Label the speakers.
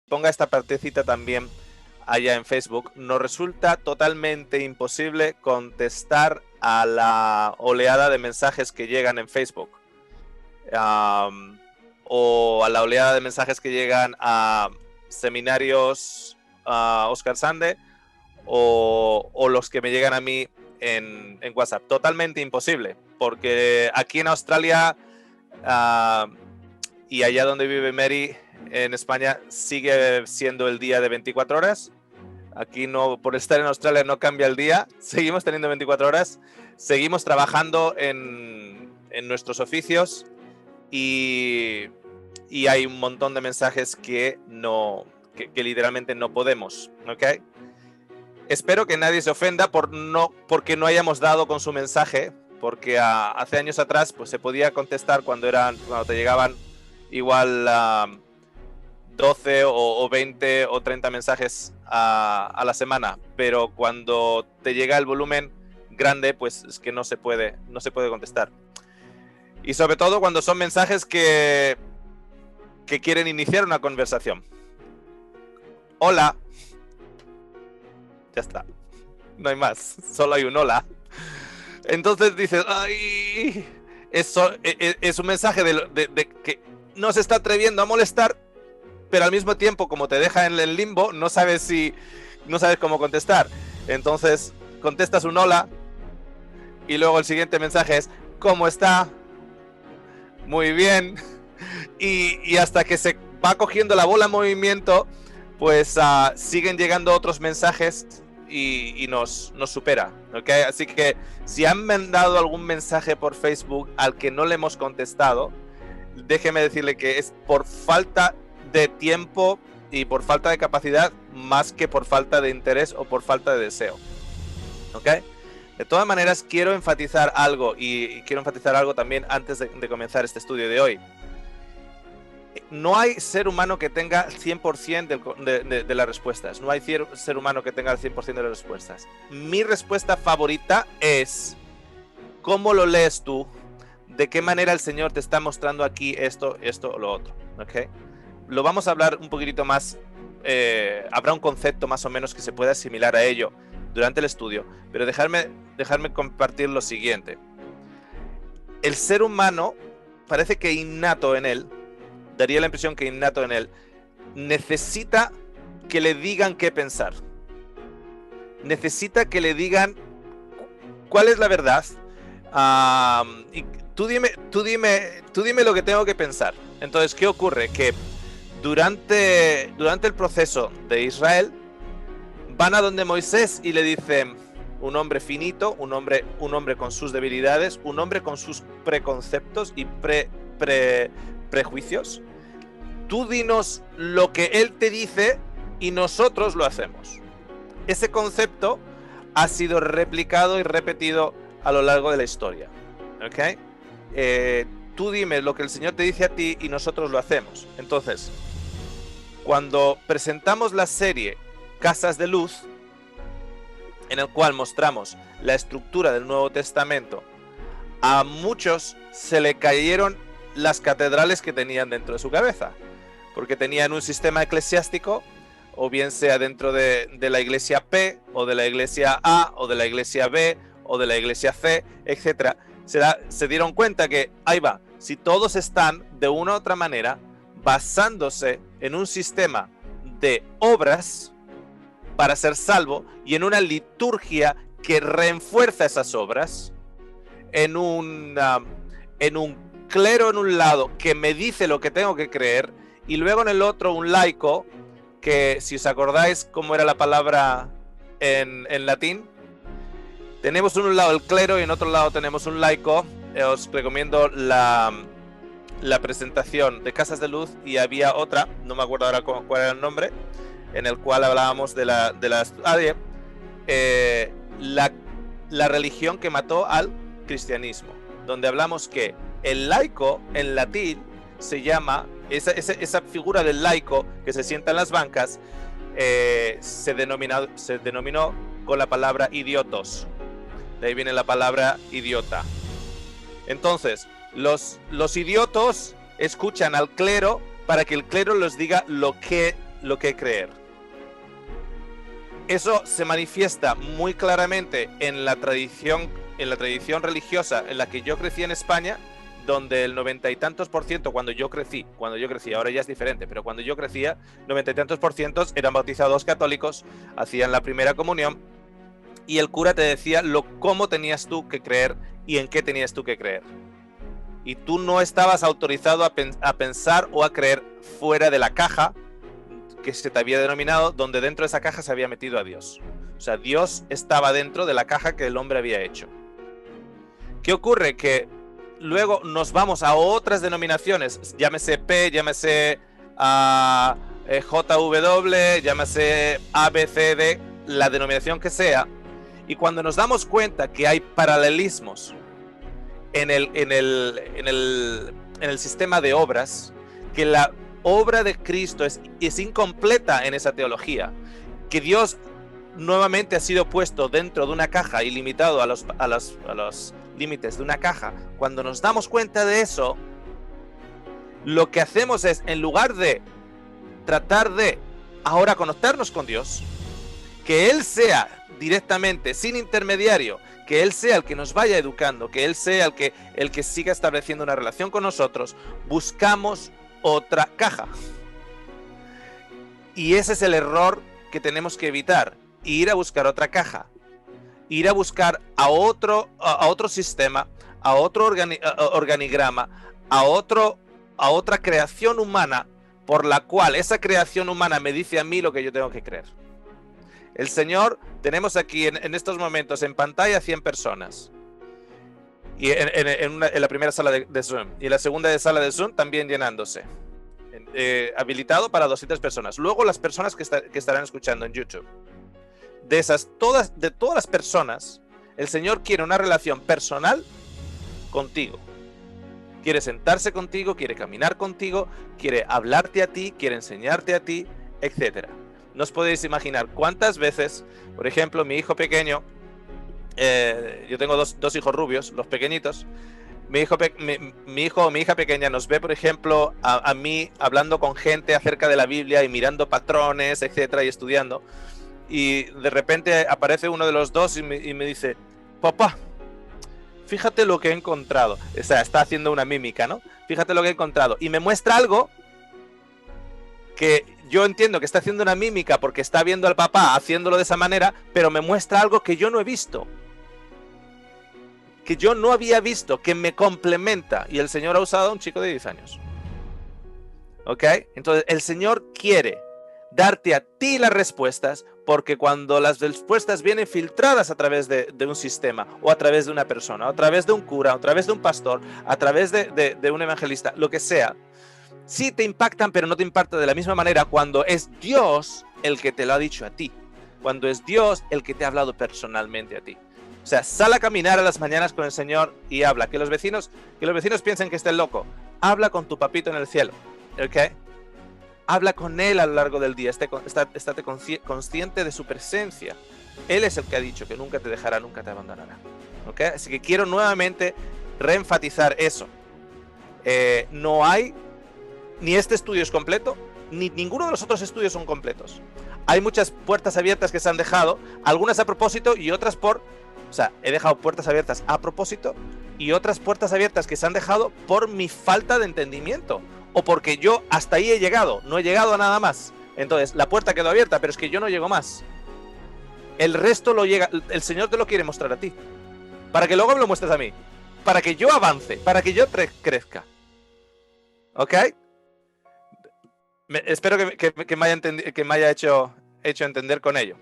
Speaker 1: ponga esta partecita también allá en Facebook, nos resulta totalmente imposible contestar a la oleada de mensajes que llegan en Facebook. O a la oleada de mensajes que llegan a seminarios Oscar Sande o los que me llegan a mí en WhatsApp. Totalmente imposible, porque aquí en Australia y allá donde vive Mary, en España, sigue siendo el día de 24 horas. Aquí no, por estar en Australia no cambia el día, seguimos teniendo 24 horas, seguimos trabajando en nuestros oficios y hay un montón de mensajes que literalmente no podemos, ¿ok? Espero que nadie se ofenda porque no hayamos dado con su mensaje, porque hace años atrás pues se podía contestar cuando te llegaban igual 12 o 20 o 30 mensajes a la semana, pero cuando te llega el volumen grande, pues es que no se puede contestar. Y sobre todo cuando son mensajes que quieren iniciar una conversación. Hola. Ya está. No hay más. Solo hay un hola. Entonces dices, ay, eso es un mensaje de que no se está atreviendo a molestar, pero al mismo tiempo, como te deja en el limbo, no sabes cómo contestar. Entonces contestas un hola y luego el siguiente mensaje es ¿cómo está? Muy bien. Y hasta que se va cogiendo la bola en movimiento, pues siguen llegando otros mensajes y nos supera, ¿ok? Así que si han mandado algún mensaje por Facebook al que no le hemos contestado, déjeme decirle que es por falta de tiempo y por falta de capacidad, más que por falta de interés o por falta de deseo, ¿ok? De todas maneras, quiero enfatizar algo y quiero enfatizar algo también antes de comenzar este estudio de hoy. No hay ser humano que tenga el 100% de las respuestas. No hay ser humano que tenga el 100% de las respuestas. Mi respuesta favorita es ¿cómo lo lees tú? ¿De qué manera el Señor te está mostrando aquí esto o lo otro? ¿Okay? Lo vamos a hablar un poquitito más. Habrá un concepto más o menos que se pueda asimilar a ello durante el estudio. Pero dejarme compartir lo siguiente. El ser humano parece que innato en él, daría la impresión que innato en él, necesita que le digan qué pensar. Necesita que le digan cuál es la verdad. Y tú dime lo que tengo que pensar. Entonces, ¿qué ocurre? Que durante el proceso de Israel, van a donde Moisés y le dicen, un hombre finito, un hombre con sus debilidades, un hombre con sus preconceptos y prejuicios. Tú dinos lo que él te dice y nosotros lo hacemos. Ese concepto ha sido replicado y repetido a lo largo de la historia. ¿Ok? Tú dime lo que el Señor te dice a ti y nosotros lo hacemos. Entonces, cuando presentamos la serie Casas de Luz, en el cual mostramos la estructura del Nuevo Testamento, a muchos se le cayeron las catedrales que tenían dentro de su cabeza, porque tenían un sistema eclesiástico, o bien sea dentro de la iglesia P, o de la iglesia A, o de la iglesia B, o de la iglesia C, etc. Se dieron cuenta que, ahí va, si todos están de una u otra manera basándose en un sistema de obras para ser salvo y en una liturgia que refuerza esas obras, en un clero en un lado que me dice lo que tengo que creer, y luego en el otro un laico que, si os acordáis cómo era la palabra en latín, tenemos en un lado el clero y en otro lado tenemos un laico. Os recomiendo la presentación de Casas de Luz, y había otra, no me acuerdo ahora cuál era el nombre, en el cual hablábamos de la religión que mató al cristianismo, donde hablamos que el laico en latín se llama, esa figura del laico que se sienta en las bancas, se denominó con la palabra idiotos. De ahí viene la palabra idiota. Entonces, los idiotos escuchan al clero para que el clero les diga lo que lo que creer. Eso se manifiesta muy claramente en la tradición religiosa en la que yo crecí en España, donde el 90 y tantos por ciento, cuando yo crecí, ahora ya es diferente, pero cuando yo crecía, 90 y tantos por ciento eran bautizados católicos, hacían la primera comunión, y el cura te decía cómo tenías tú que creer y en qué tenías tú que creer. Y tú no estabas autorizado a pensar o a creer fuera de la caja que se te había denominado, donde dentro de esa caja se había metido a Dios. O sea, Dios estaba dentro de la caja que el hombre había hecho. ¿Qué ocurre? Que luego nos vamos a otras denominaciones, llámese P, llámese JW, llámese ABCD, la denominación que sea, y cuando nos damos cuenta que hay paralelismos en el sistema de obras, que la obra de Cristo es incompleta en esa teología, que Dios nuevamente ha sido puesto dentro de una caja y limitado a los límites de una caja. Cuando nos damos cuenta de eso, lo que hacemos es, en lugar de tratar de ahora conectarnos con Dios, que Él sea directamente, sin intermediario, que Él sea el que nos vaya educando, que Él sea el que siga estableciendo una relación con nosotros, buscamos otra caja. Y ese es el error que tenemos que evitar, ir a buscar otra caja, ir a buscar a otro sistema, a otro organigrama, a otra creación humana, por la cual esa creación humana me dice a mí lo que yo tengo que creer. El Señor, tenemos aquí en estos momentos en pantalla 100 personas. Y en la primera sala de Zoom. Y en la segunda sala de Zoom también llenándose. Habilitado para 200 personas. Luego las personas que estarán escuchando en YouTube. De todas las personas, el Señor quiere una relación personal contigo. Quiere sentarse contigo, quiere caminar contigo, quiere hablarte a ti, quiere enseñarte a ti, etc. No os podéis imaginar cuántas veces, por ejemplo, mi hijo pequeño, yo tengo dos hijos rubios, los pequeñitos. Mi hijo o mi hija pequeña nos ve, por ejemplo, a mí hablando con gente acerca de la Biblia y mirando patrones, etcétera, y estudiando. Y de repente aparece uno de los dos y me dice: papá, fíjate lo que he encontrado. O sea, está haciendo una mímica, ¿no? Fíjate lo que he encontrado. Y me muestra algo que yo entiendo que está haciendo una mímica porque está viendo al papá haciéndolo de esa manera, pero me muestra algo que yo no he visto, que yo no había visto, que me complementa. Y el Señor ha usado a un chico de 10 años. ¿Ok? Entonces el Señor quiere darte a ti las respuestas, porque cuando las respuestas vienen filtradas a través de un sistema, o a través de una persona, o a través de un cura, o a través de un pastor, a través de un evangelista, lo que sea, sí te impactan, pero no te impactan de la misma manera cuando es Dios el que te lo ha dicho a ti, cuando es Dios el que te ha hablado personalmente a ti. O sea, sal a caminar a las mañanas con el Señor y habla. Que los vecinos piensen que estés loco. Habla con tu papito en el cielo, ¿ok? Habla con Él a lo largo del día. Estate consciente de su presencia. Él es el que ha dicho que nunca te dejará, nunca te abandonará, ¿ok? Así que quiero nuevamente reenfatizar eso. No hay, ni este estudio es completo, ni ninguno de los otros estudios son completos. Hay muchas puertas abiertas que se han dejado, algunas a propósito y otras o sea, he dejado puertas abiertas a propósito y otras puertas abiertas que se han dejado por mi falta de entendimiento, o porque yo hasta ahí he llegado, no he llegado a nada más. Entonces la puerta quedó abierta, pero es que yo no llego más. El resto el Señor te lo quiere mostrar a ti, para que luego me lo muestres a mí, para que yo avance, para que yo crezca. ¿Ok? Espero que me haya hecho entender con ello.